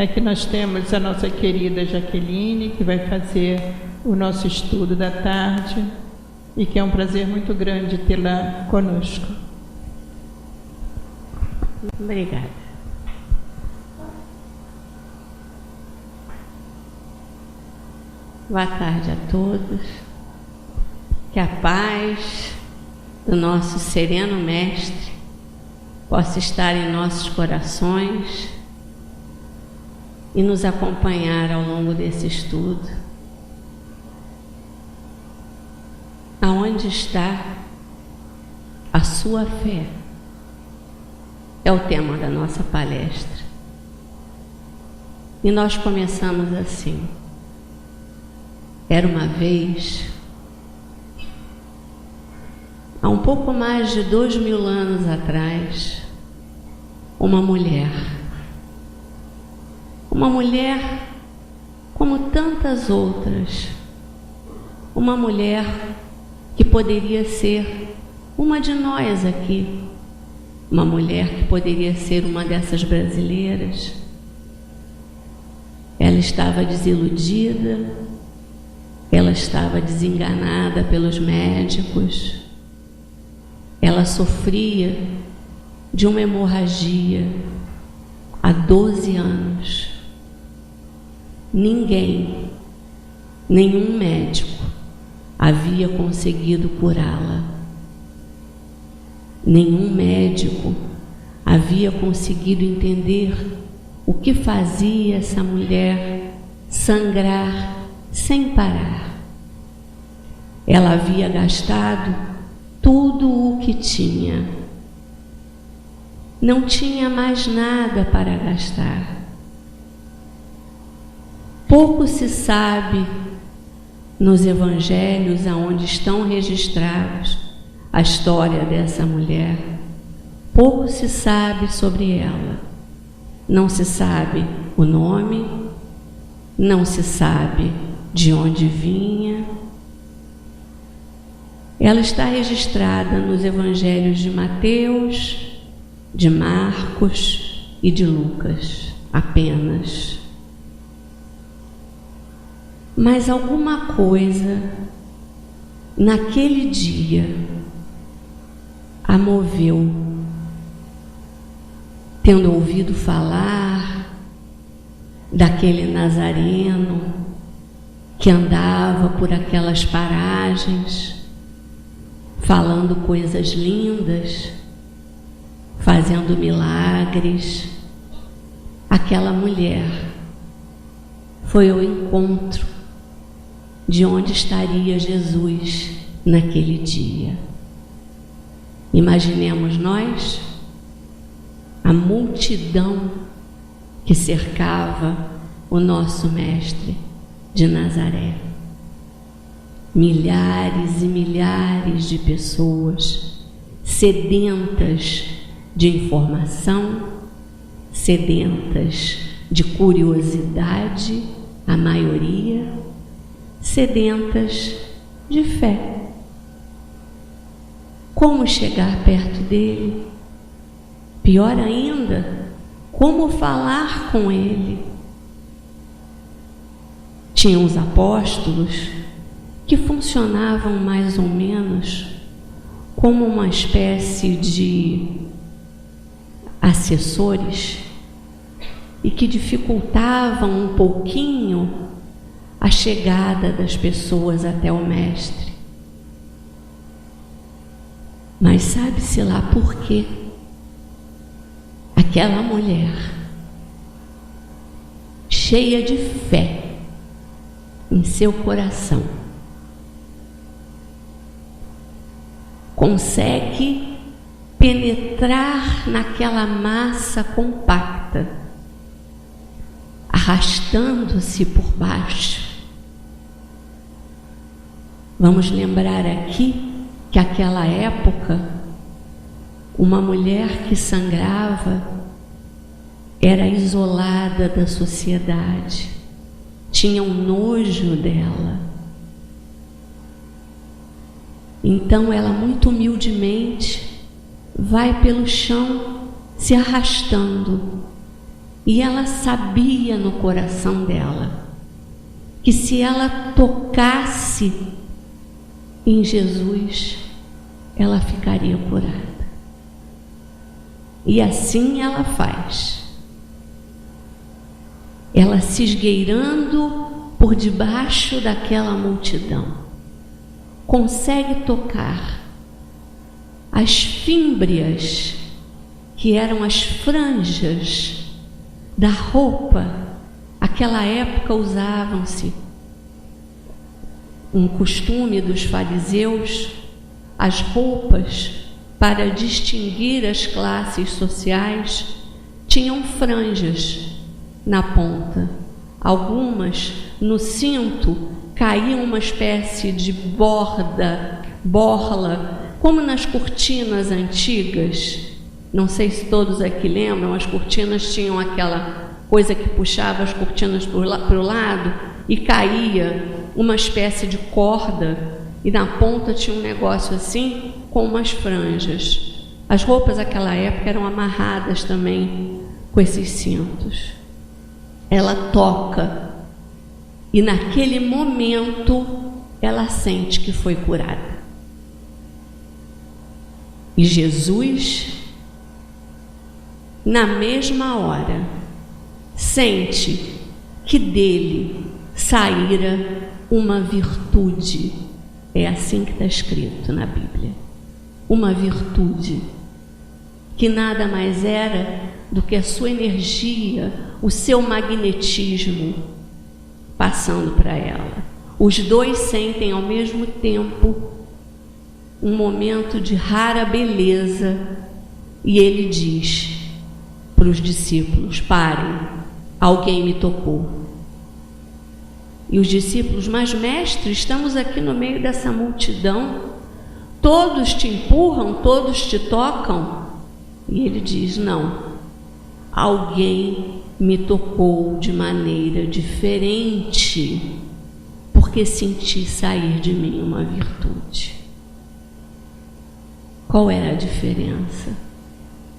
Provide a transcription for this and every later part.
Aqui nós temos a nossa querida Jaqueline, que vai fazer o nosso estudo da tarde e que é um prazer muito grande tê-la conosco. Obrigada. Boa tarde a todos. Que a paz do nosso sereno Mestre possa estar em nossos corações e nos acompanhar ao longo desse estudo. Aonde está a sua fé? É o tema da nossa palestra. E nós começamos assim. Era uma vez, há um pouco mais de 2000 anos atrás, uma mulher como tantas outras, uma mulher que poderia ser uma de nós aqui, uma mulher que poderia ser uma dessas brasileiras. Ela estava desiludida, ela estava desenganada pelos médicos, ela sofria de uma hemorragia há 12 anos. Ninguém, nenhum médico havia conseguido curá-la. Nenhum médico havia conseguido entender o que fazia essa mulher sangrar sem parar. Ela havia gastado tudo o que tinha. Não tinha mais nada para gastar. Pouco se sabe nos evangelhos aonde estão registrados a história dessa mulher. Pouco se sabe sobre ela. Não se sabe o nome, não se sabe de onde vinha. Ela está registrada nos evangelhos de Mateus, de Marcos e de Lucas, apenas. Mas alguma coisa naquele dia a moveu, tendo ouvido falar daquele nazareno que andava por aquelas paragens, falando coisas lindas, fazendo milagres. Aquela mulher foi ao encontro de onde estaria Jesus naquele dia. Imaginemos nós a multidão que cercava o nosso Mestre de Nazaré. Milhares e milhares de pessoas sedentas de informação, sedentas de curiosidade, a maioria, sedentas de fé. Como chegar perto dele? Pior ainda, como falar com ele? Tinham os apóstolos que funcionavam mais ou menos como uma espécie de assessores e que dificultavam um pouquinho a chegada das pessoas até o Mestre. Mas sabe-se lá por quê? Aquela mulher, cheia de fé em seu coração, consegue penetrar naquela massa compacta, arrastando-se por baixo. Vamos lembrar aqui que aquela época, uma mulher que sangrava era isolada da sociedade, tinha um nojo dela. Então ela muito humildemente vai pelo chão se arrastando E ela sabia no coração dela que se ela tocasse em Jesus, ela ficaria curada. E assim ela faz. Ela se esgueirando por debaixo daquela multidão, consegue tocar as fímbrias, que eram as franjas da roupa. Aquela época usavam-se um costume dos fariseus, as roupas para distinguir as classes sociais tinham franjas na ponta. Algumas no cinto caíam uma espécie de borla, como nas cortinas antigas. Não sei se todos aqui lembram, as cortinas tinham aquela coisa que puxava as cortinas para o lado e caía uma espécie de corda, e na ponta tinha um negócio assim com umas franjas. As roupas daquela época eram amarradas também com esses cintos. Ela toca e naquele momento ela sente que foi curada. E Jesus, na mesma hora, sente que dele saíra uma virtude. É assim que está escrito na Bíblia. Uma virtude que nada mais era do que a sua energia, o seu magnetismo passando para ela. Os dois sentem ao mesmo tempo um momento de rara beleza, e ele diz para os discípulos: parem, alguém me tocou. E os discípulos: mas mestre, estamos aqui no meio dessa multidão, todos te empurram, todos te tocam. E ele diz: não, alguém me tocou de maneira diferente, porque senti sair de mim uma virtude. Qual era a diferença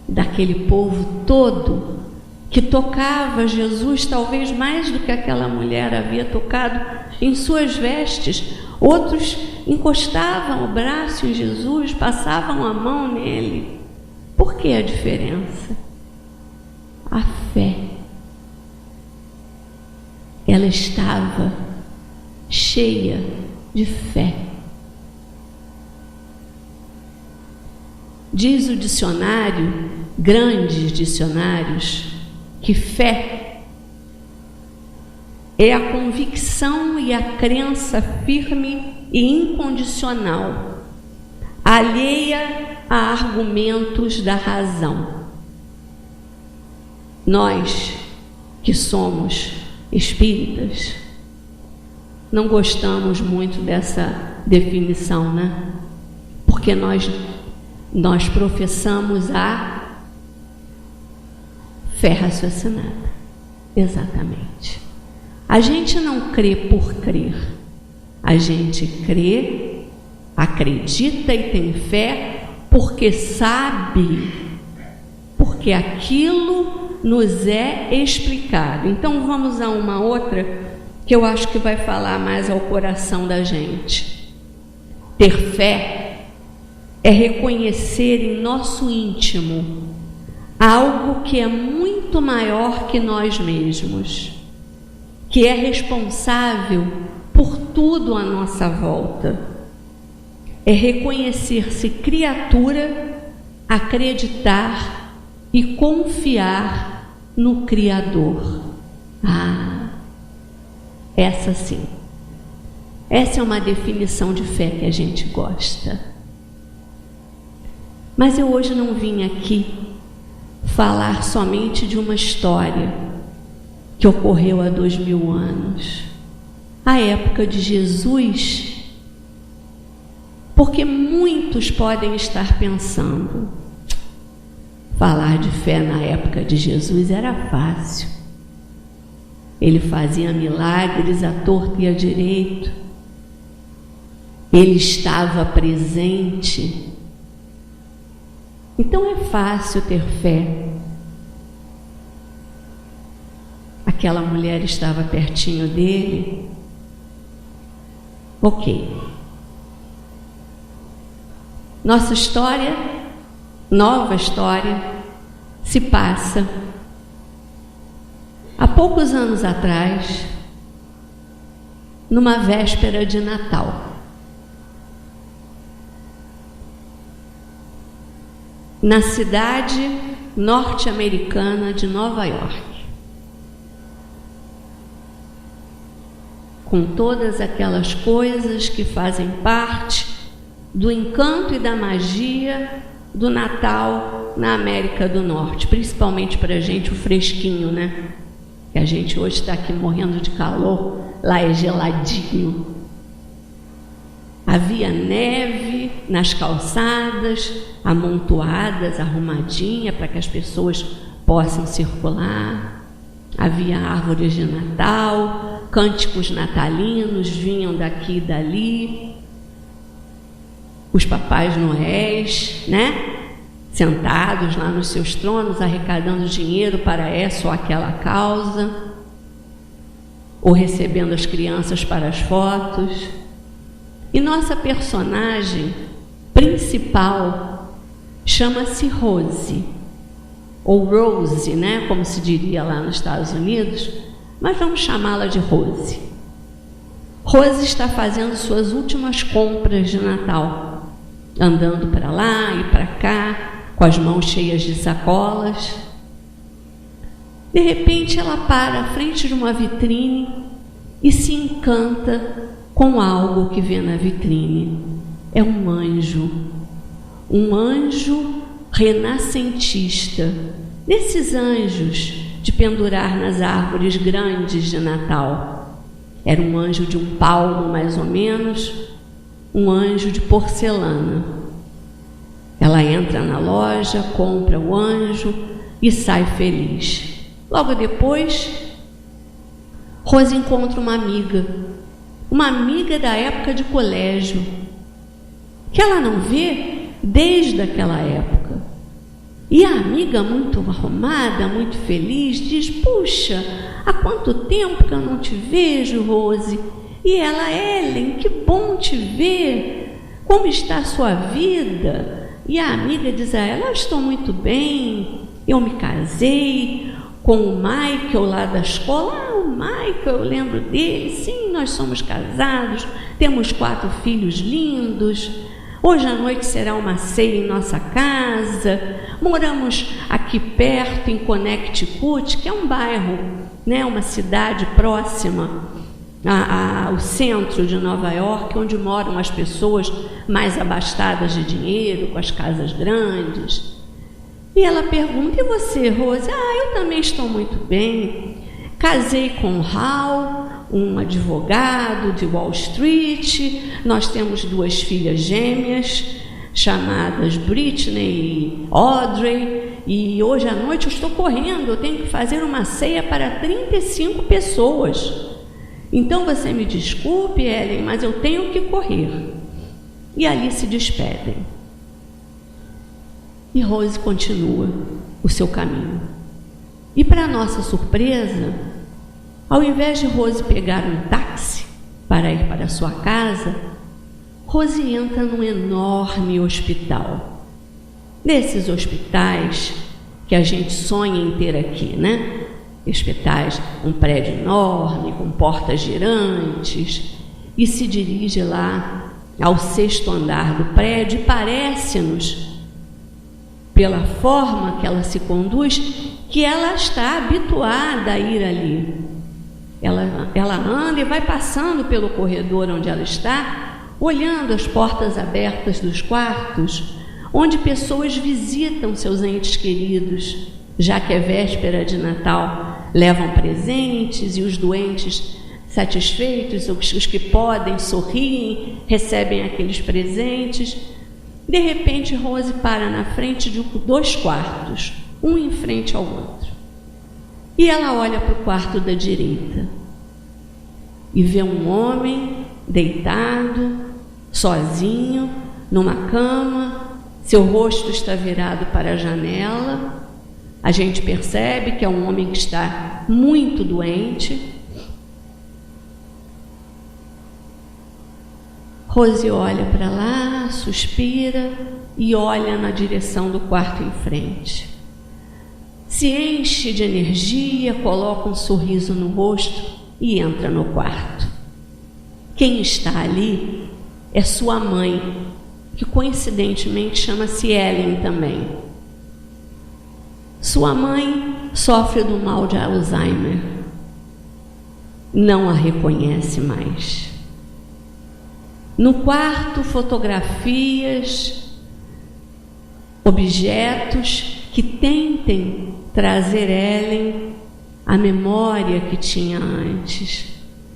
daquele povo todo que tocava Jesus, talvez mais do que aquela mulher havia tocado em suas vestes? Outros encostavam o braço em Jesus, passavam a mão nele. Por que a diferença? A fé. Ela estava cheia de fé. Diz o dicionário, grandes dicionários, que fé é a convicção e a crença firme e incondicional, alheia a argumentos da razão. Nós, que somos espíritas, não gostamos muito dessa definição, né? Porque nós professamos a fé raciocinada. Exatamente. A gente não crê por crer. A gente crê, acredita e tem fé porque sabe, porque aquilo nos é explicado. Então vamos a uma outra que eu acho que vai falar mais ao coração da gente. Ter fé é reconhecer em nosso íntimo algo que é muito maior que nós mesmos, que é responsável por tudo à nossa volta. É reconhecer-se criatura, acreditar e confiar no Criador. Essa sim. Essa é uma definição de fé que a gente gosta. Mas eu hoje não vim aqui falar somente de uma história que ocorreu há 2000 anos, a época de Jesus, porque muitos podem estar pensando: falar de fé na época de Jesus era fácil, ele fazia milagres à torto e à direito, ele estava presente. Então é fácil ter fé. aquela mulher estava pertinho dele. Ok. Nossa história, nova história, se passa há poucos anos atrás, numa véspera de Natal. Na cidade norte-americana de Nova York, com todas aquelas coisas que fazem parte do encanto e da magia do Natal na América do Norte, principalmente para a gente o fresquinho, né? Que a gente hoje está aqui morrendo de calor, lá é geladinho. Havia neve nas calçadas, amontoadas, arrumadinha para que as pessoas possam circular. Havia árvores de Natal, cânticos natalinos vinham daqui e dali. Os papais noéis, né? Sentados lá nos seus tronos, arrecadando dinheiro para essa ou aquela causa, ou recebendo as crianças para as fotos. E nossa personagem principal chama-se Rose, ou Rose, né? Como se diria lá nos Estados Unidos, mas vamos chamá-la de Rose. Rose está fazendo suas últimas compras de Natal, andando para lá e para cá, com as mãos cheias de sacolas. De repente ela para à frente de uma vitrine e se encanta com algo que vê na vitrine. É um anjo renascentista, desses anjos de pendurar nas árvores grandes de Natal. Era um anjo de um palmo mais ou menos, um anjo de porcelana. Ela entra na loja, compra o anjo e sai feliz. Logo depois, Rose encontra uma amiga da época de colégio, que ela não vê desde aquela época. E a amiga, muito arrumada, muito feliz, diz: puxa, há quanto tempo que eu não te vejo, Rose? E ela: Ellen, que bom te ver, como está a sua vida? E a amiga diz a ela: eu estou muito bem, eu me casei com o Michael lá da escola. O Michael, eu lembro dele, sim, nós somos casados, temos 4 filhos lindos. Hoje à noite será uma ceia em nossa casa. Moramos aqui perto, em Connecticut, que é um bairro, né, uma cidade próxima ao centro de Nova York, onde moram as pessoas mais abastadas de dinheiro, com as casas grandes. E ela pergunta: e você, Rose? Eu também estou muito bem. Casei com o Hal, um advogado de Wall Street. Nós temos 2 filhas gêmeas, chamadas Britney e Audrey. E hoje à noite eu estou correndo, eu tenho que fazer uma ceia para 35 pessoas. Então você me desculpe, Ellen, mas eu tenho que correr. E ali se despedem. E Rose continua o seu caminho. E para nossa surpresa, ao invés de Rose pegar um táxi para ir para sua casa, Rose entra num enorme hospital. Desses hospitais que a gente sonha em ter aqui, né? Hospitais, um prédio enorme, com portas girantes, e se dirige lá ao 6º andar do prédio e parece-nos, pela forma que ela se conduz, que ela está habituada a ir ali. Ela anda e vai passando pelo corredor onde ela está, olhando as portas abertas dos quartos, onde pessoas visitam seus entes queridos, já que é véspera de Natal, levam presentes e os doentes satisfeitos, os que podem, sorriem, recebem aqueles presentes. De repente, Rose para na frente de 2 quartos, um em frente ao outro. E ela olha para o quarto da direita e vê um homem deitado, sozinho, numa cama. Seu rosto está virado para a janela A gente percebe que é um homem que está muito doente. Rose olha para lá, suspira e olha na direção do quarto em frente. Se enche de energia, coloca um sorriso no rosto e entra no quarto. Quem está ali é sua mãe, que coincidentemente chama-se Ellen também. Sua mãe sofre do mal de Alzheimer. Não a reconhece mais. No quarto, fotografias, objetos que tentem trazer Ellen à memória que tinha antes.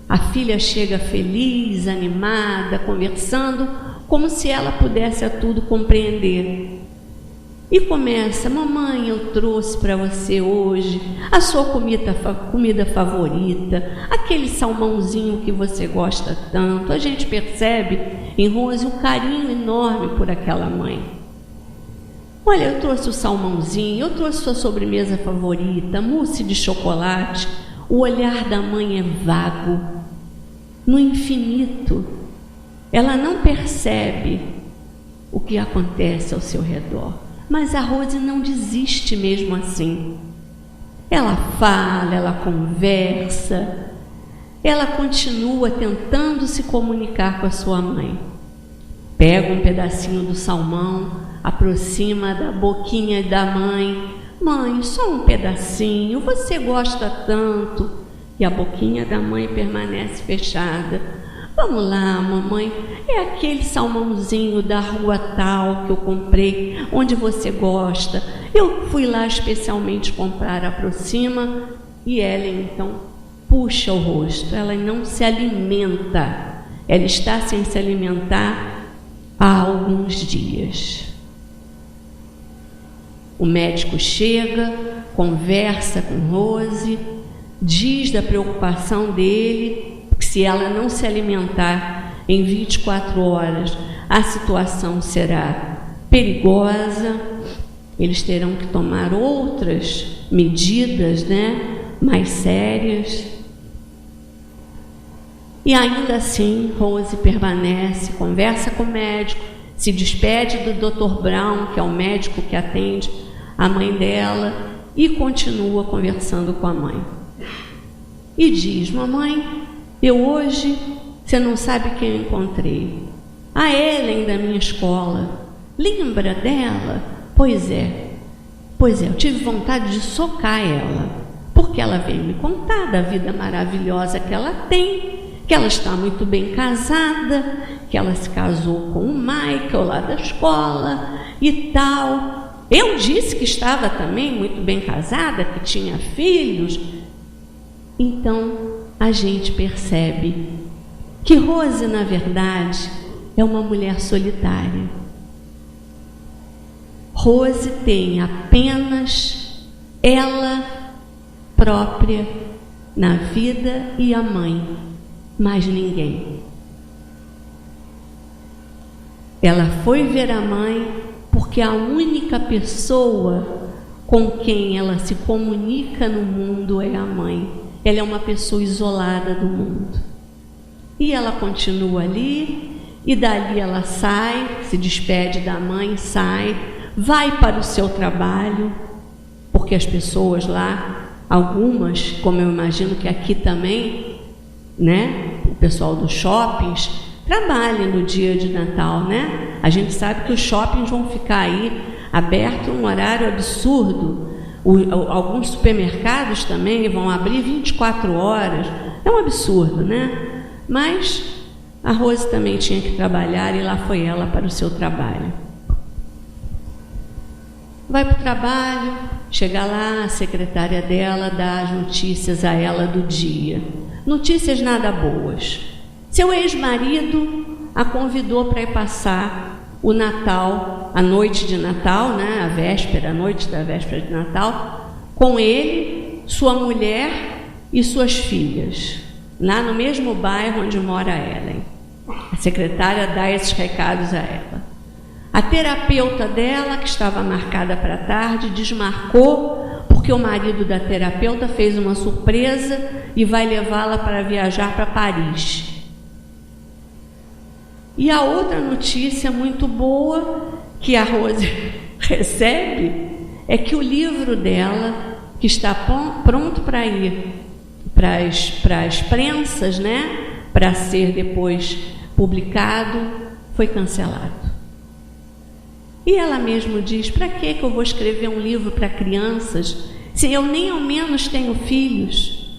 A filha chega feliz, animada, conversando, como se ela pudesse a tudo compreender. E começa: mamãe, eu trouxe para você hoje a sua comida favorita, aquele salmãozinho que você gosta tanto. A gente percebe em Rose um carinho enorme por aquela mãe. Olha, eu trouxe o salmãozinho, eu trouxe sua sobremesa favorita, mousse de chocolate. O olhar da mãe é vago, no infinito. Ela não percebe o que acontece ao seu redor. Mas a Rose não desiste mesmo assim. Ela fala, ela conversa, ela continua tentando se comunicar com a sua mãe. Pega um pedacinho do salmão, aproxima da boquinha da mãe. Mãe, só um pedacinho, você gosta tanto. E a boquinha da mãe permanece fechada. Vamos lá, mamãe, é aquele salmãozinho da rua tal que eu comprei, onde você gosta. Eu fui lá especialmente comprar. Aproxima e Ellen então puxa o rosto. Ela não se alimenta. Ela está sem se alimentar há alguns dias. O médico chega, conversa com Rose, diz da preocupação dele, que se ela não se alimentar em 24 horas, a situação será perigosa. Eles terão que tomar outras medidas, mais sérias. E ainda assim, Rose permanece, conversa com o médico, se despede do Dr. Brown, que é o médico que atende a mãe dela, e continua conversando com a mãe. E diz: mamãe, eu hoje, você não sabe quem eu encontrei. A Ellen da minha escola. Lembra dela? Pois é, eu tive vontade de socar ela, porque ela veio me contar da vida maravilhosa que ela tem, que ela está muito bem casada, que ela se casou com o Michael lá da escola e tal. Eu disse que estava também muito bem casada, que tinha filhos. Então a gente percebe que Rose, na verdade, é uma mulher solitária. Rose tem apenas ela própria na vida e a mãe, mais ninguém. Ela foi ver a mãe porque a única pessoa com quem ela se comunica no mundo é a mãe. Ela é uma pessoa isolada do mundo. E ela continua ali, e dali ela sai, se despede da mãe, sai, vai para o seu trabalho, porque as pessoas lá, algumas, como eu imagino que aqui também, o pessoal dos shoppings, trabalha no dia de Natal, A gente sabe que os shoppings vão ficar aí abertos um horário absurdo. Alguns supermercados também vão abrir 24 horas. É um absurdo, Mas a Rose também tinha que trabalhar e lá foi ela para o seu trabalho. Vai para o trabalho, chega lá, a secretária dela dá as notícias a ela do dia. Notícias nada boas. Seu ex-marido a convidou para ir passar o Natal, a noite de Natal, a noite da véspera de Natal, com ele, sua mulher e suas filhas, lá no mesmo bairro onde mora a Ellen. A secretária dá esses recados a ela. A terapeuta dela, que estava marcada para tarde, desmarcou porque o marido da terapeuta fez uma surpresa e vai levá-la para viajar para Paris. E a outra notícia muito boa que a Rose recebe é que o livro dela, que está pronto para ir para as prensas, né, para ser depois publicado, foi cancelado. E ela mesma diz: para que eu vou escrever um livro para crianças se eu nem ao menos tenho filhos?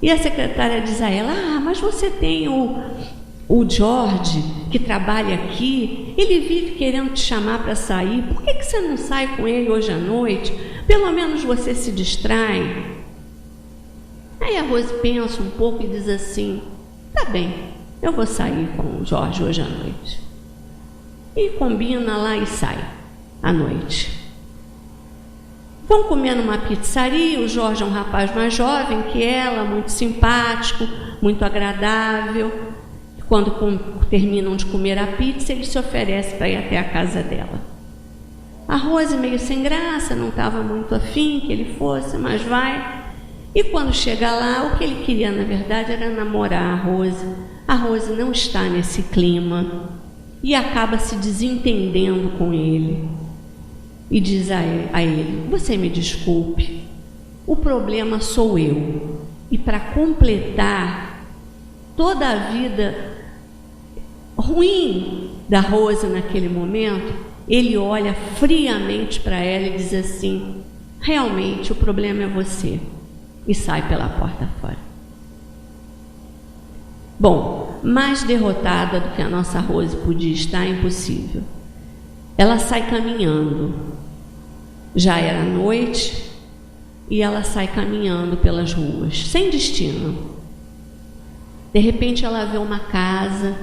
E a secretária diz a ela: mas você tem o Jorge, que trabalha aqui, ele vive querendo te chamar para sair, por que você não sai com ele hoje à noite? Pelo menos você se distrai. Aí a Rose pensa um pouco e diz assim: tá bem, eu vou sair com o Jorge hoje à noite. E combina lá e sai à noite. Vão comer numa pizzaria. O Jorge é um rapaz mais jovem que ela, muito simpático, muito agradável. Quando terminam de comer a pizza, ele se oferece para ir até a casa dela. A Rose, meio sem graça, não estava muito afim que ele fosse, mas vai. E quando chega lá, o que ele queria, na verdade, era namorar a Rose. A Rose não está nesse clima e acaba se desentendendo com ele. E diz a ele: você me desculpe, o problema sou eu. E para completar toda a vida ruim da Rose naquele momento, ele olha friamente para ela e diz assim: realmente o problema é você. E sai pela porta fora. Bom, mais derrotada do que a nossa Rose podia estar, impossível. Ela sai caminhando. Já era noite e ela sai caminhando pelas ruas, sem destino. De repente ela vê uma casa,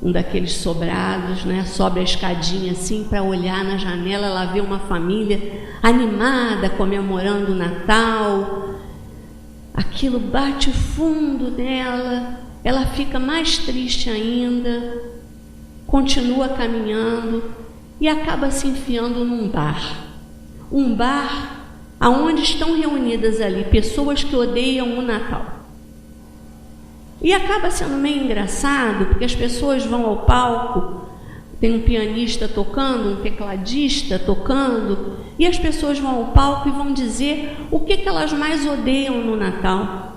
um daqueles sobrados, né? Sobe a escadinha assim para olhar na janela. Ela vê uma família animada, comemorando o Natal. Aquilo bate fundo nela. Ela fica mais triste ainda, continua caminhando e acaba se enfiando num bar. Um bar onde estão reunidas ali pessoas que odeiam o Natal. E acaba sendo meio engraçado, porque as pessoas vão ao palco, tem um pianista tocando, um tecladista tocando, e as pessoas vão ao palco e vão dizer o que elas mais odeiam no Natal.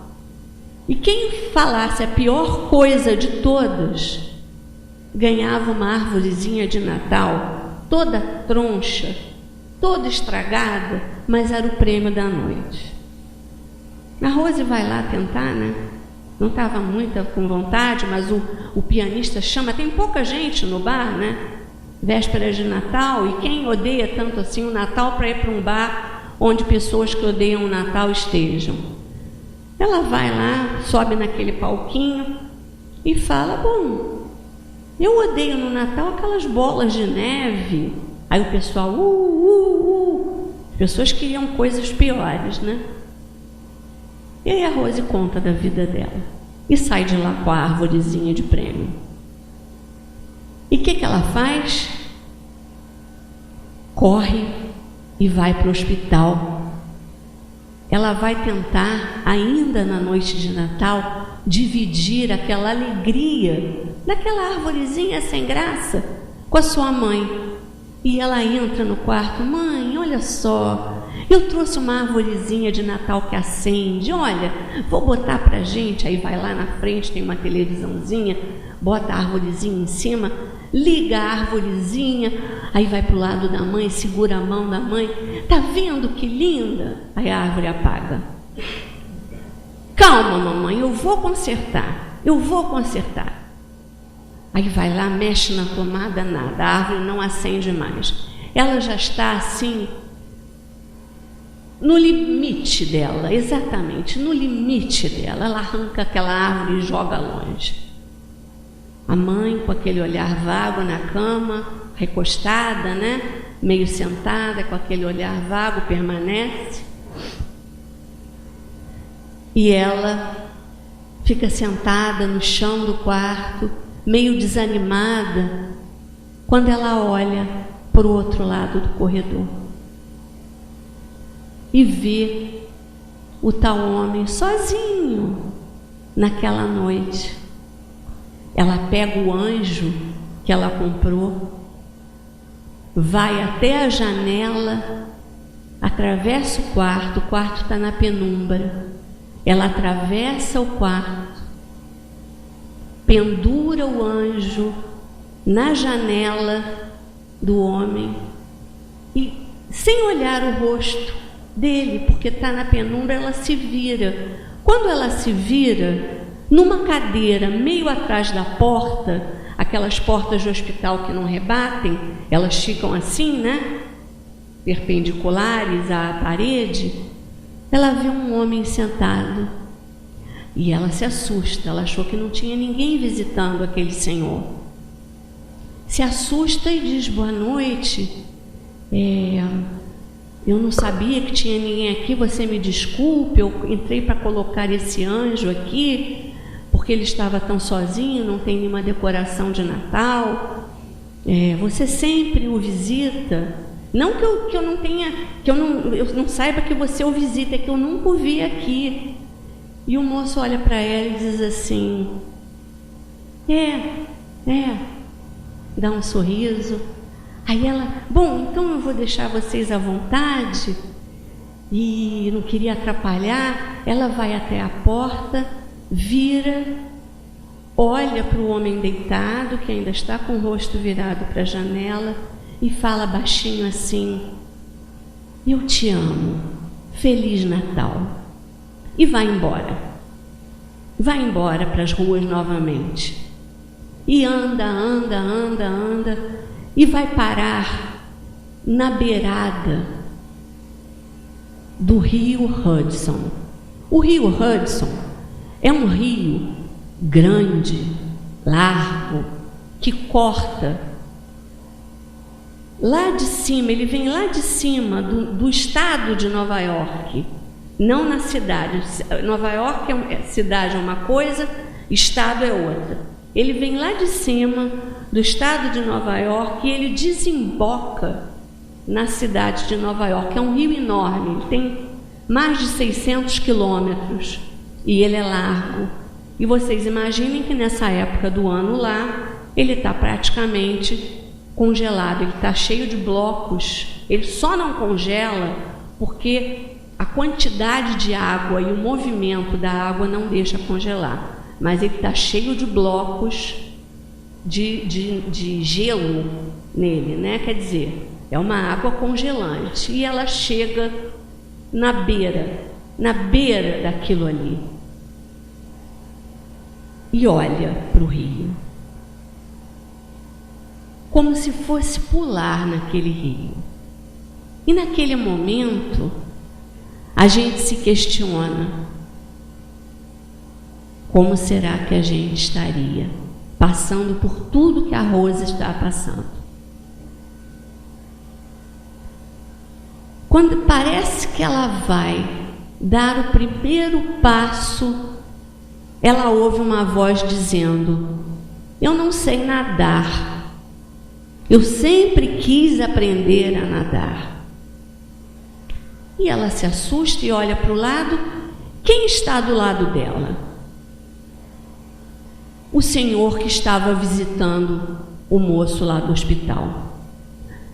E quem falasse a pior coisa de todas, ganhava uma árvorezinha de Natal, toda troncha, toda estragada, mas era o prêmio da noite. A Rose vai lá tentar, né? Não estava muito com vontade, mas o pianista chama. Tem pouca gente no bar, né? Véspera de Natal, e quem odeia tanto assim o Natal para ir para um bar onde pessoas que odeiam o Natal estejam? Ela vai lá, sobe naquele palquinho e fala: bom, eu odeio no Natal aquelas bolas de neve. Aí o pessoal, As pessoas queriam coisas piores, né? E aí a Rose conta da vida dela e sai de lá com a árvorezinha de prêmio. E o que ela faz? Corre e vai para o hospital. Ela vai tentar, ainda na noite de Natal, dividir aquela alegria daquela árvorezinha sem graça com a sua mãe. E ela entra no quarto: mãe, olha só, eu trouxe uma árvorezinha de Natal que acende, olha, vou botar pra gente. Aí vai lá na frente, tem uma televisãozinha, bota a árvorezinha em cima, liga a árvorezinha, aí vai pro lado da mãe, segura a mão da mãe: tá vendo que linda? Aí a árvore apaga. Calma, mamãe, eu vou consertar. Aí vai lá, mexe na tomada, nada, a árvore não acende mais. Ela já está assim, no limite dela, exatamente, no limite dela. Ela arranca aquela árvore e joga longe. A mãe, com aquele olhar vago na cama, recostada, né? Meio sentada, com aquele olhar vago, permanece. E ela fica sentada no chão do quarto, meio desanimada, quando ela olha para o outro lado do corredor. e vê o tal homem sozinho naquela noite. Ela pega o anjo que ela comprou, vai até a janela, atravessa o quarto está na penumbra. Ela atravessa o quarto, pendura o anjo na janela do homem e, sem olhar o rosto dele, porque está na penumbra, ela se vira. Quando ela se vira, numa cadeira meio atrás da porta, aquelas portas de hospital que não rebatem, elas ficam assim, né? Perpendiculares à parede. Ela vê um homem sentado e ela se assusta. Ela achou que não tinha ninguém visitando aquele senhor. Se assusta e diz: boa noite, eu não sabia que tinha ninguém aqui, você me desculpe, eu entrei para colocar esse anjo aqui, porque ele estava tão sozinho, não tem nenhuma decoração de Natal. Você sempre o visita? Não que eu não tenha, eu não saiba que você o visita, é que eu nunca o vi aqui. E o moço olha para ela e diz assim: dá um sorriso. Aí ela: bom, então eu vou deixar vocês à vontade, e não queria atrapalhar. Ela vai até a porta, vira, olha para o homem deitado, que ainda está com o rosto virado para a janela, e fala baixinho assim: eu te amo, Feliz Natal. E vai embora para as ruas novamente. E anda, e vai parar na beirada do rio Hudson. O rio Hudson é um rio grande, largo, que corta lá de cima, ele vem lá de cima do estado de Nova York, não na cidade. Nova York cidade é uma coisa, estado é outra. Ele vem lá de cima do estado de Nova York e ele desemboca na cidade de Nova York. É um rio enorme, ele tem mais de 600 quilômetros e ele é largo. E vocês imaginem que nessa época do ano lá, ele está praticamente congelado, ele está cheio de blocos. Ele só não congela porque a quantidade de água e o movimento da água não deixa congelar, mas ele está cheio de blocos de gelo nele, né? Quer dizer, é uma água congelante, e ela chega na beira daquilo ali, e olha para o rio, como se fosse pular naquele rio. E naquele momento, a gente se questiona: como será que a gente estaria passando por tudo que a Rosa está passando? Quando parece que ela vai dar o primeiro passo, ela ouve uma voz dizendo: eu não sei nadar, eu sempre quis aprender a nadar. E ela se assusta e olha para o lado. Quem está do lado dela? O senhor que estava visitando o moço lá do hospital.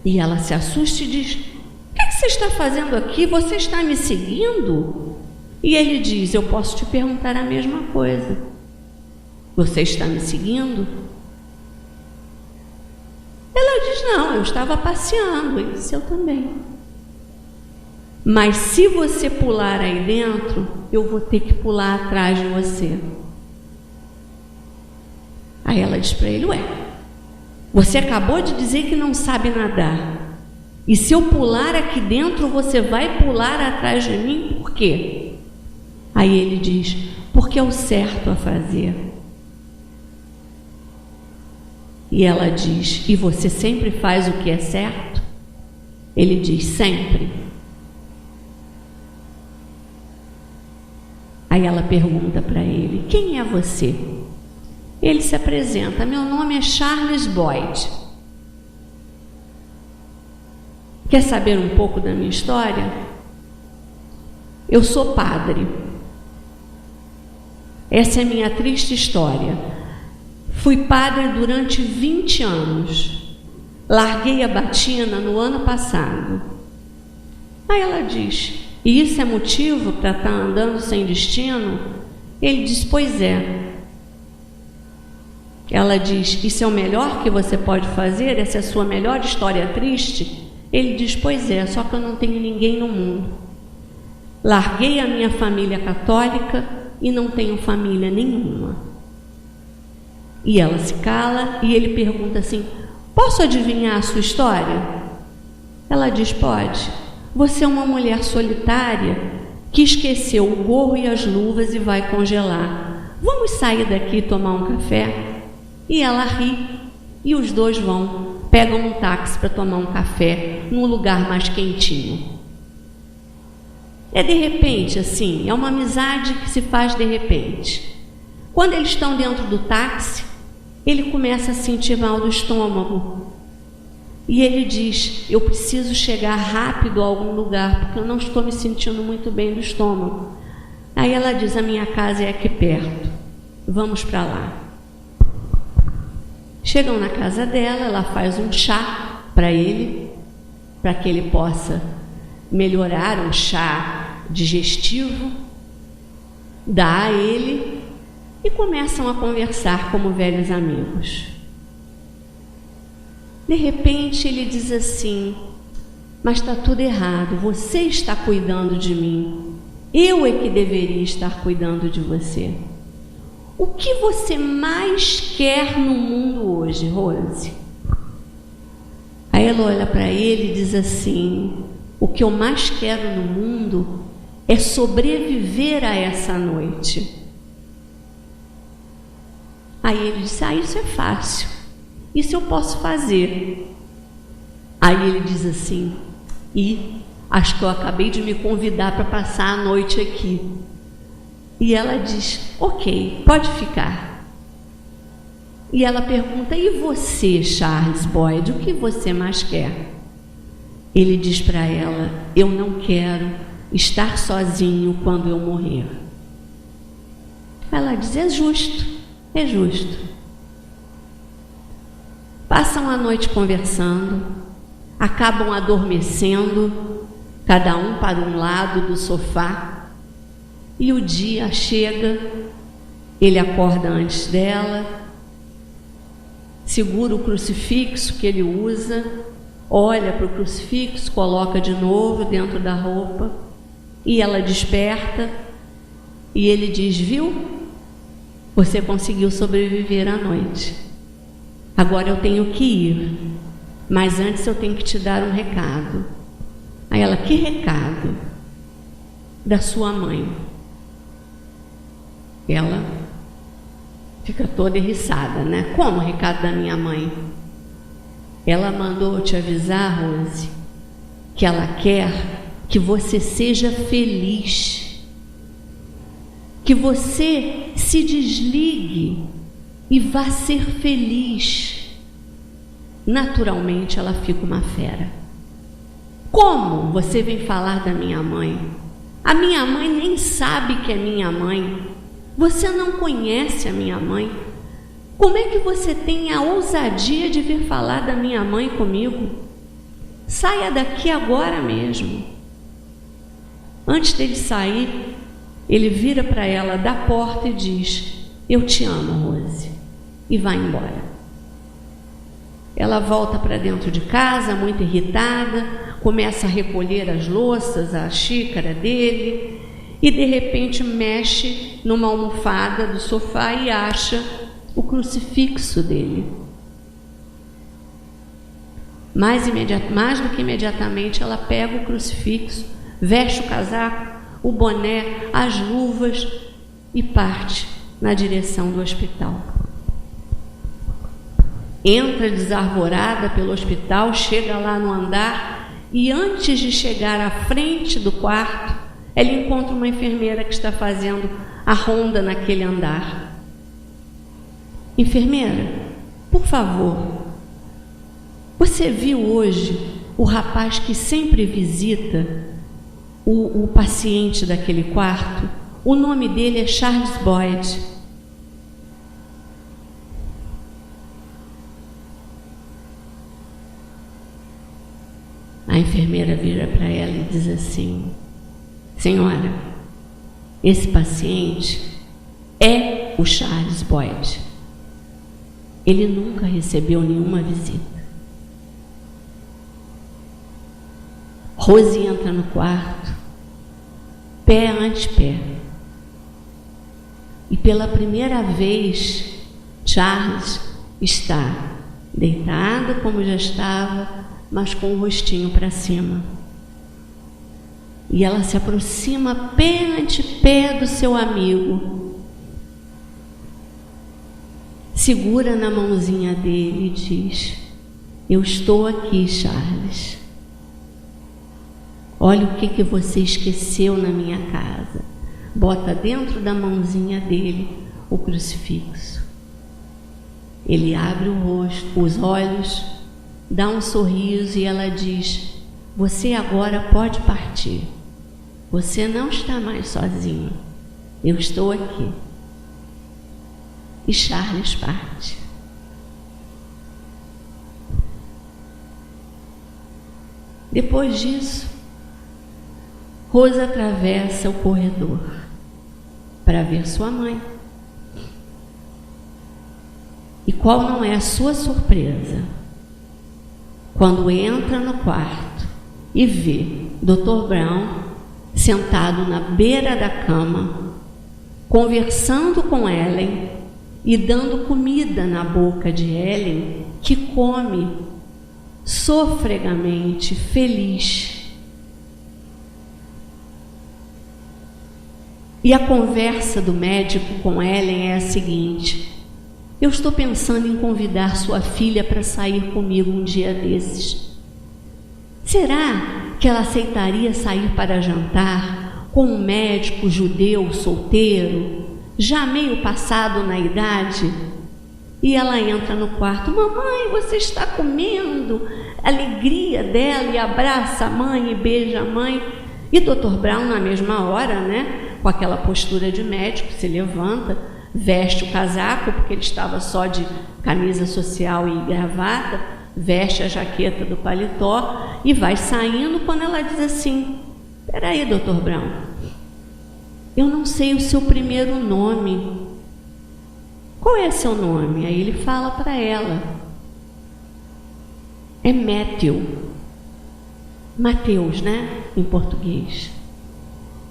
E ela se assusta e diz: o que você está fazendo aqui? Você está me seguindo? E ele diz: eu posso te perguntar a mesma coisa. Você está me seguindo? Ela diz: não, eu estava passeando. Ele disse: eu também. Mas se você pular aí dentro, eu vou ter que pular atrás de você. Aí ela diz para ele: ué, você acabou de dizer que não sabe nadar, e se eu pular aqui dentro, você vai pular atrás de mim? Por quê? Aí ele diz: porque é o certo a fazer. E ela diz: e você sempre faz o que é certo? Ele diz: sempre. Aí ela pergunta para ele: quem é você? Ele se apresenta: meu nome é Charles Boyd. Quer saber um pouco da minha história? Eu sou padre. Essa é minha triste história. Fui padre durante 20 anos. Larguei a batina no ano passado. Aí ela diz: e isso é motivo para estar andando sem destino? Ele diz: pois é. Ela diz: isso é o melhor que você pode fazer? Essa é a sua melhor história triste? Ele diz: pois é, só que eu não tenho ninguém no mundo. Larguei a minha família católica e não tenho família nenhuma. E ela se cala e ele pergunta assim: posso adivinhar a sua história? Ela diz: pode. Você é uma mulher solitária que esqueceu o gorro e as luvas e vai congelar. Vamos sair daqui e tomar um café? E ela ri e os dois vão, pegam um táxi para tomar um café num lugar mais quentinho. É de repente, assim, é uma amizade que se faz de repente. Quando eles estão dentro do táxi, ele começa a sentir mal do estômago. E ele diz: eu preciso chegar rápido a algum lugar, porque eu não estou me sentindo muito bem do estômago. Aí ela diz: a minha casa é aqui perto, vamos para lá. Chegam na casa dela, ela faz um chá para ele, para que ele possa melhorar, um chá digestivo, dá a ele e começam a conversar como velhos amigos. De repente ele diz assim: mas está tudo errado, você está cuidando de mim, eu é que deveria estar cuidando de você. O que você mais quer no mundo hoje, Rose? Aí ela olha para ele e diz assim: o que eu mais quero no mundo é sobreviver a essa noite. Aí ele diz: isso é fácil, isso eu posso fazer. Aí ele diz assim: acho que eu acabei de me convidar para passar a noite aqui. E ela diz: ok, pode ficar. E ela pergunta: e você, Charles Boyd, o que você mais quer? Ele diz para ela: eu não quero estar sozinho quando eu morrer. Ela diz: é justo, é justo. Passam a noite conversando, acabam adormecendo, cada um para um lado do sofá. E o dia chega, ele acorda antes dela, segura o crucifixo que ele usa, olha para o crucifixo, coloca de novo dentro da roupa, e ela desperta, e ele diz: viu? Você conseguiu sobreviver à noite. Agora eu tenho que ir, mas antes eu tenho que te dar um recado. Aí ela: que recado? Da sua mãe. Ela fica toda eriçada, né? Como recado da minha mãe? Ela mandou te avisar, Rose, que ela quer que você seja feliz, que você se desligue e vá ser feliz. Naturalmente ela fica uma fera. Como você vem falar da minha mãe? A minha mãe nem sabe que é minha mãe. Você não conhece a minha mãe. Como é que você tem a ousadia de vir falar da minha mãe comigo? Saia daqui agora mesmo. Antes dele sair, ele vira para ela da porta e diz: eu te amo, Rose, e vai embora. Ela volta para dentro de casa, muito irritada, começa a recolher as louças, a xícara dele, e de repente mexe numa almofada do sofá e acha o crucifixo dele. Mais do que imediatamente, ela pega o crucifixo, veste o casaco, o boné, as luvas e parte na direção do hospital. Entra desarvorada pelo hospital, chega lá no andar e antes de chegar à frente do quarto, ela encontra uma enfermeira que está fazendo a ronda naquele andar. Enfermeira, por favor, você viu hoje o rapaz que sempre visita o paciente daquele quarto, o nome dele é Charles Boyd. A enfermeira vira para ela e diz assim: senhora, esse paciente é o Charles Boyd. Ele nunca recebeu nenhuma visita. Rose entra no quarto, pé ante pé. E pela primeira vez, Charles está deitado como já estava, mas com o rostinho para cima. E ela se aproxima pé ante pé do seu amigo, segura na mãozinha dele e diz: eu estou aqui, Charles. Olha o que você esqueceu na minha casa. Bota dentro da mãozinha dele o crucifixo. Ele abre o rosto, os olhos, dá um sorriso e ela diz: você agora pode partir. Você não está mais sozinho. Eu estou aqui. E Charles parte. Depois disso, Rose atravessa o corredor para ver sua mãe. E qual não é a sua surpresa quando entra no quarto e vê Dr. Brown sentado na beira da cama, conversando com Ellen e dando comida na boca de Ellen, que come sofregamente, feliz. E a conversa do médico com Ellen é a seguinte: eu estou pensando em convidar sua filha para sair comigo um dia desses. Será que ela aceitaria sair para jantar com um médico judeu solteiro, já meio passado na idade? E ela entra no quarto: mamãe, você está comendo? A alegria dela, e abraça a mãe e beija a mãe. E Dr. Brown, na mesma hora, com aquela postura de médico, se levanta, veste o casaco, porque ele estava só de camisa social e gravata, veste a jaqueta do paletó e vai saindo, quando ela diz assim: peraí, Dr. Brown, eu não sei o seu primeiro nome. Qual é seu nome? Aí ele fala para ela: é Matthew. Mateus, em português.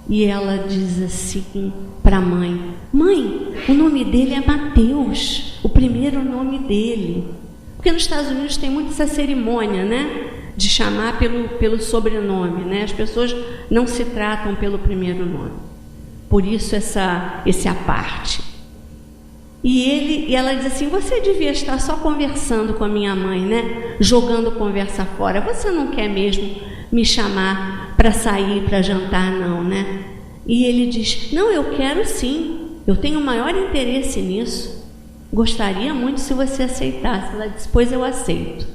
E ela diz assim para a mãe: mãe, o nome dele é Mateus, o primeiro nome dele. Porque nos Estados Unidos tem muito essa cerimônia, de chamar pelo sobrenome, As pessoas não se tratam pelo primeiro nome. Por isso esse aparte. E ela diz assim: você devia estar só conversando com a minha mãe, jogando conversa fora. Você não quer mesmo me chamar para sair, para jantar, não, E ele diz: não, eu quero sim. Eu tenho o maior interesse nisso. Gostaria muito se você aceitasse. Ela diz: pois eu aceito.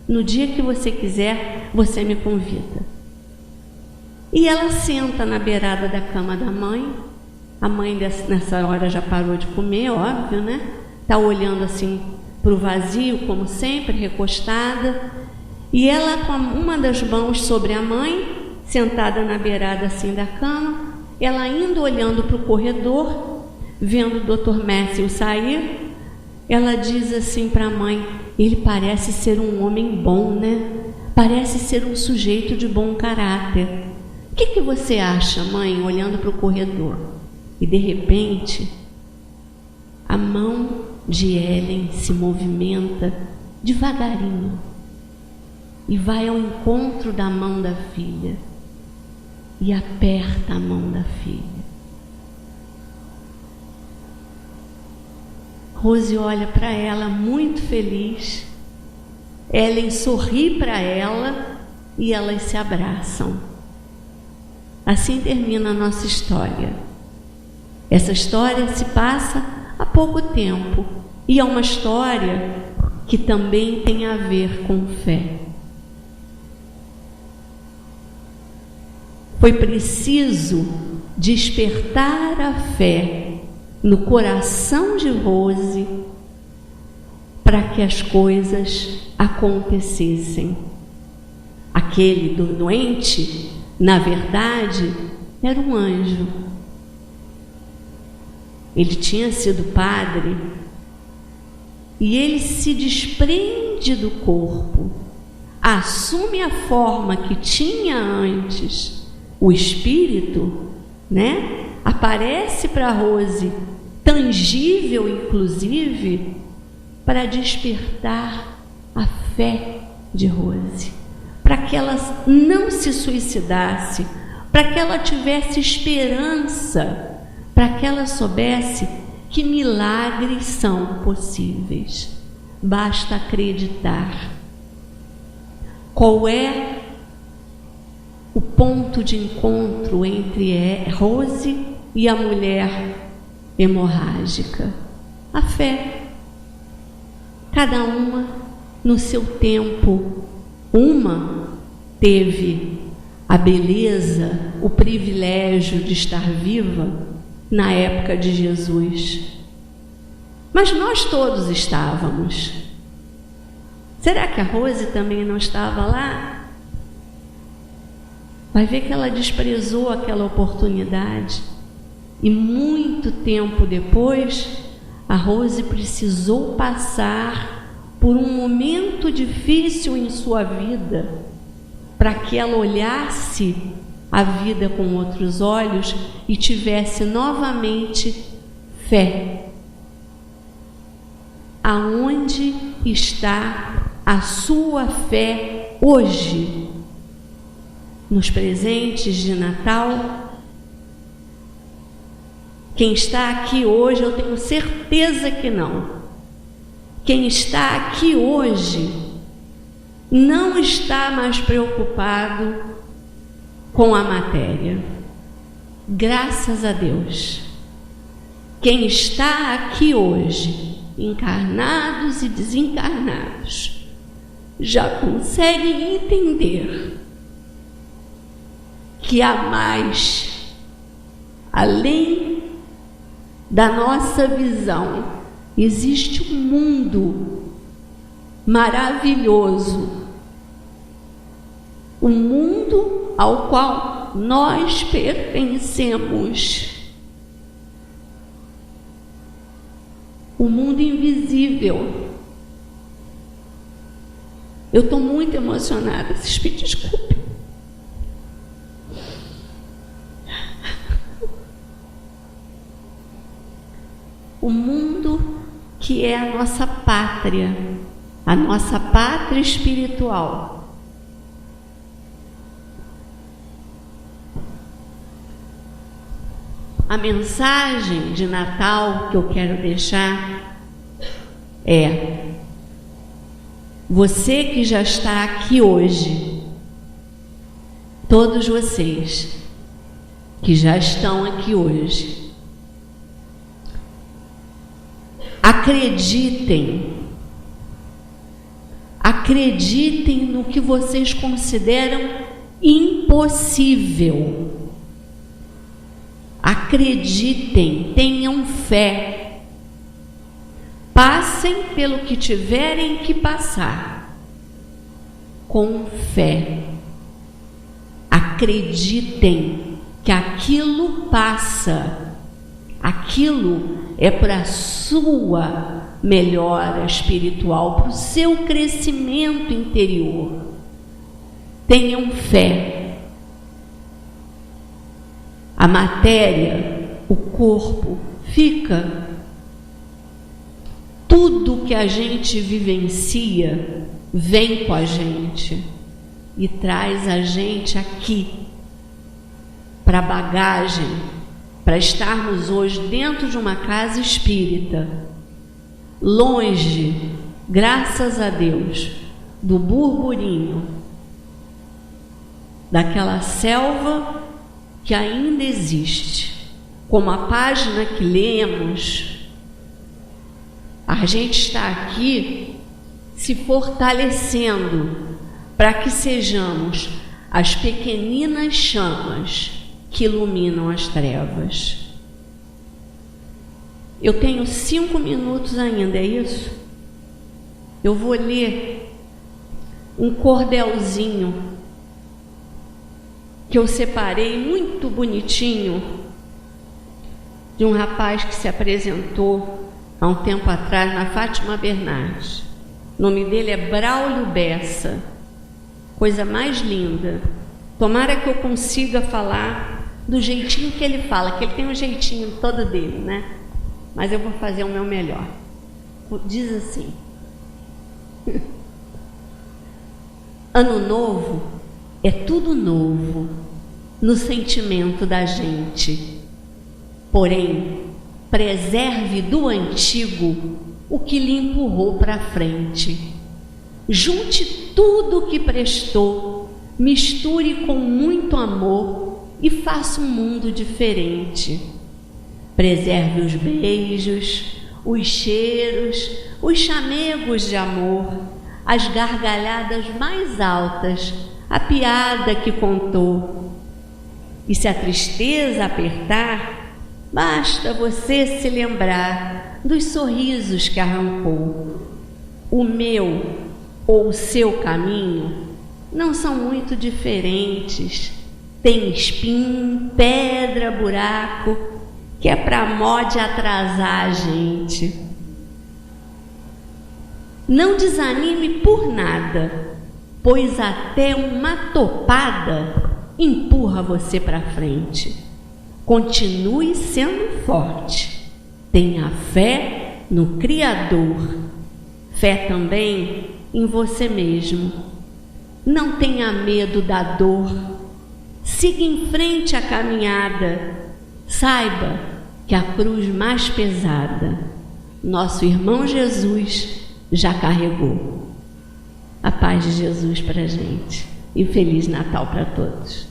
No dia que você quiser, você me convida. E ela senta na beirada da cama da mãe. A mãe nessa hora já parou de comer, óbvio, Está olhando assim para o vazio, como sempre, recostada. E ela, com uma das mãos sobre a mãe, sentada na beirada assim da cama, ela indo olhando para o corredor, vendo o Dr. Matthew sair, ela diz assim para a mãe: ele parece ser um homem bom, Parece ser um sujeito de bom caráter. O que você acha, mãe, olhando para o corredor? E de repente, a mão de Ellen se movimenta devagarinho e vai ao encontro da mão da filha e aperta a mão da filha. Rose olha para ela muito feliz, Ellen sorri para ela e elas se abraçam. Assim termina a nossa história. Essa história se passa há pouco tempo e é uma história que também tem a ver com fé. foi preciso despertar a fé no coração de Rose para que as coisas acontecessem. Aquele doente, na verdade, era um anjo. Ele tinha sido padre e ele se desprende do corpo, assume a forma que tinha antes. O espírito, aparece para Rose, tangível inclusive, para despertar a fé de Rose, para que ela não se suicidasse, para que ela tivesse esperança, para que ela soubesse que milagres são possíveis. Basta acreditar. Qual é o ponto de encontro entre Rose e a mulher hemorrágica? A fé. Cada uma no seu tempo. Uma teve a beleza, o privilégio de estar viva na época de Jesus. Mas nós todos estávamos. Será que a Rose também não estava lá? Vai ver que ela desprezou aquela oportunidade. E muito tempo depois, a Rose precisou passar por um momento difícil em sua vida, para que ela olhasse a vida com outros olhos e tivesse novamente fé. Aonde está a sua fé hoje? Nos presentes de Natal? Quem está aqui hoje, eu tenho certeza que não. Quem está aqui hoje não está mais preocupado com a matéria. Graças a Deus. Quem está aqui hoje, encarnados e desencarnados, já conseguem entender que há mais, além da nossa visão. Existe um mundo maravilhoso, um mundo ao qual nós pertencemos, o mundo invisível. Eu estou muito emocionada, vocês me desculpem. O mundo que é a nossa pátria espiritual. A mensagem de Natal que eu quero deixar é: você que já está aqui hoje, todos vocês que já estão aqui hoje, acreditem no que vocês consideram impossível. Acreditem, tenham fé. Passem pelo que tiverem que passar, com fé. Acreditem que aquilo passa. Aquilo é para a sua melhora espiritual, para o seu crescimento interior. Tenham fé. A matéria, o corpo, fica. Tudo que a gente vivencia vem com a gente e traz a gente aqui para bagagem, para estarmos hoje dentro de uma casa espírita, longe, graças a Deus, do burburinho, daquela selva que ainda existe. Como a página que lemos, a gente está aqui se fortalecendo para que sejamos as pequeninas chamas que iluminam as trevas. Eu tenho 5 minutos ainda, é isso? Eu vou ler um cordelzinho que eu separei muito bonitinho de um rapaz que se apresentou há um tempo atrás na Fátima Bernardes. O nome dele é Braulio Bessa. Coisa mais linda. Tomara que eu consiga falar do jeitinho que ele fala, que ele tem um jeitinho todo dele, né? Mas eu vou fazer o meu melhor. Diz assim: Ano novo é tudo novo no sentimento da gente. Porém, preserve do antigo o que lhe empurrou para frente. Junte tudo o que prestou, misture com muito amor e faça um mundo diferente. Preserve os beijos, os cheiros, os chamegos de amor, as gargalhadas mais altas, a piada que contou. E se a tristeza apertar, basta você se lembrar dos sorrisos que arrancou. O meu ou o seu caminho não são muito diferentes. Tem espinho, pedra, buraco, que é para mó de atrasar a gente. Não desanime por nada, pois até uma topada empurra você para frente. Continue sendo forte. Tenha fé no Criador. Fé também em você mesmo. Não tenha medo da dor. Siga em frente a caminhada. Saiba que a cruz mais pesada nosso irmão Jesus já carregou. A paz de Jesus para a gente. E Feliz Natal para todos.